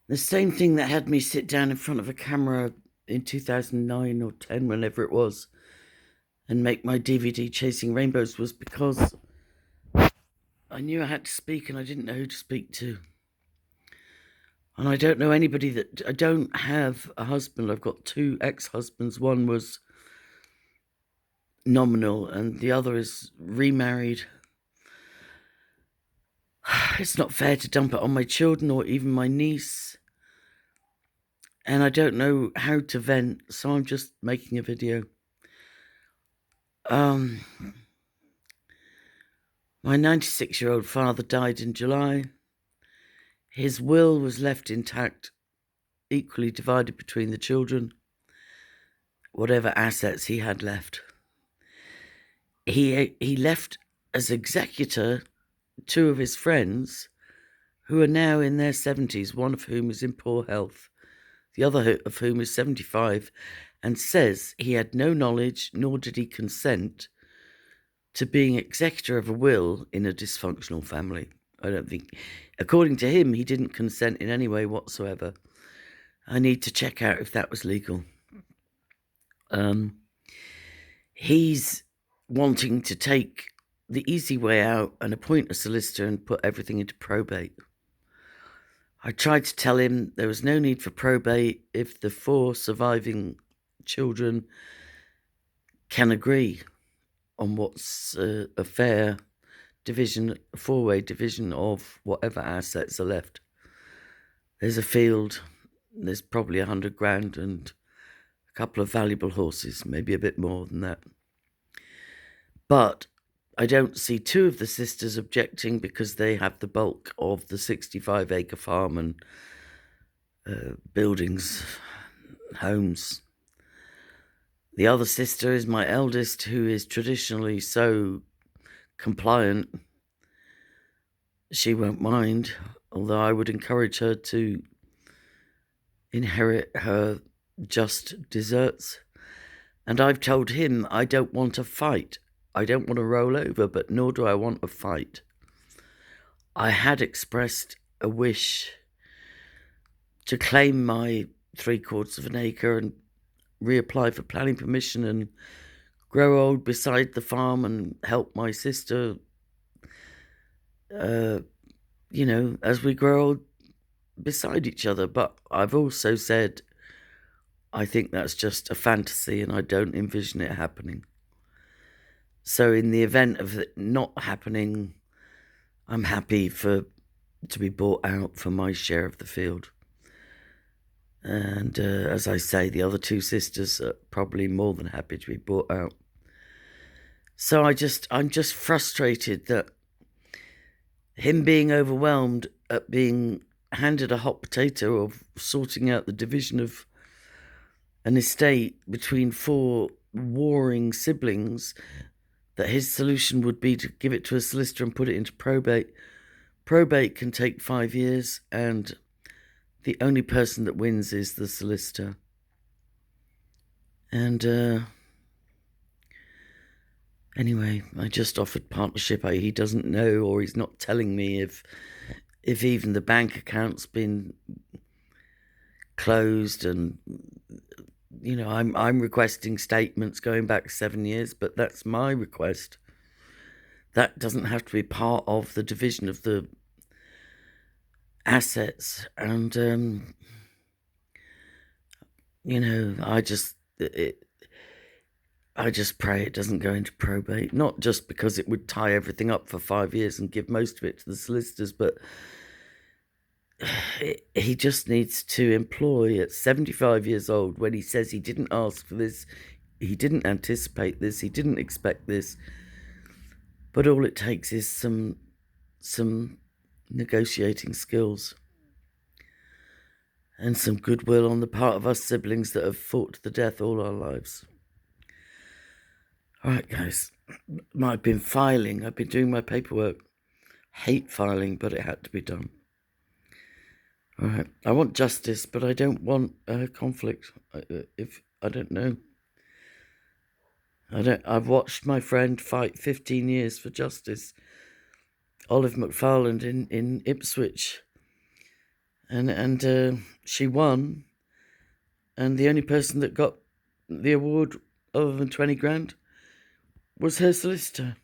The same thing that had me sit down in front of a camera in 2009 or 10, whenever it was, and make my DVD Chasing Rainbows was because I knew I had to speak and I didn't know who to speak to. And I don't know anybody I don't have a husband. I've got two ex-husbands. One was nominal and the other is remarried. It's not fair to dump it on my children or even my niece. And I don't know how to vent, so I'm just making a video. My 96-year-old father died in July. His will was left intact, equally divided between the children, whatever assets he had left. He left as executor two of his friends who are now in their 70s, one of whom is in poor health, the other of whom is 75, and says he had no knowledge nor did he consent to being executor of a will in a dysfunctional family. I don't think, according to him, he didn't consent in any way whatsoever. I need to check out if that was legal. He's wanting to take the easy way out and appoint a solicitor and put everything into probate. I tried to tell him there was no need for probate if the four surviving children can agree on what's a fair division, a four-way division of whatever assets are left. There's a field, there's probably 100 grand and a couple of valuable horses, maybe a bit more than that. But I don't see two of the sisters objecting because they have the bulk of the 65-acre farm and buildings, homes. The other sister is my eldest, who is traditionally so compliant. She won't mind, although I would encourage her to inherit her just deserts. And I've told him I don't want a fight. I don't want to roll over, but nor do I want a fight. I had expressed a wish to claim my 3/4 of an acre and reapply for planning permission and grow old beside the farm and help my sister, as we grow old beside each other. But I've also said I think that's just a fantasy and I don't envision it happening. So in the event of it not happening, I'm happy to be bought out for my share of the field. And as I say, the other two sisters are probably more than happy to be bought out. So I'm just frustrated that him being overwhelmed at being handed a hot potato of sorting out the division of an estate between four warring siblings, that his solution would be to give it to a solicitor and put it into probate. Probate can take 5 years, and the only person that wins is the solicitor. And anyway, I just offered partnership. He doesn't know, or he's not telling me if even the bank account's been closed. And I'm requesting statements going back 7 years, but that's my request. That doesn't have to be part of the division of the assets. And I just pray it doesn't go into probate, not just because it would tie everything up for 5 years and give most of it to the solicitors, but he just needs to employ at 75 years old, when he says he didn't ask for this, he didn't anticipate this, he didn't expect this, but all it takes is some negotiating skills and some goodwill on the part of us siblings that have fought to the death all our lives. All right, guys, I've been filing, I've been doing my paperwork. Hate filing, but it had to be done. All right, I want justice, but I don't want conflict. I don't know. I've watched my friend fight 15 years for justice, Olive McFarland in Ipswich, and she won, and the only person that got the award other than 20 grand was her solicitor.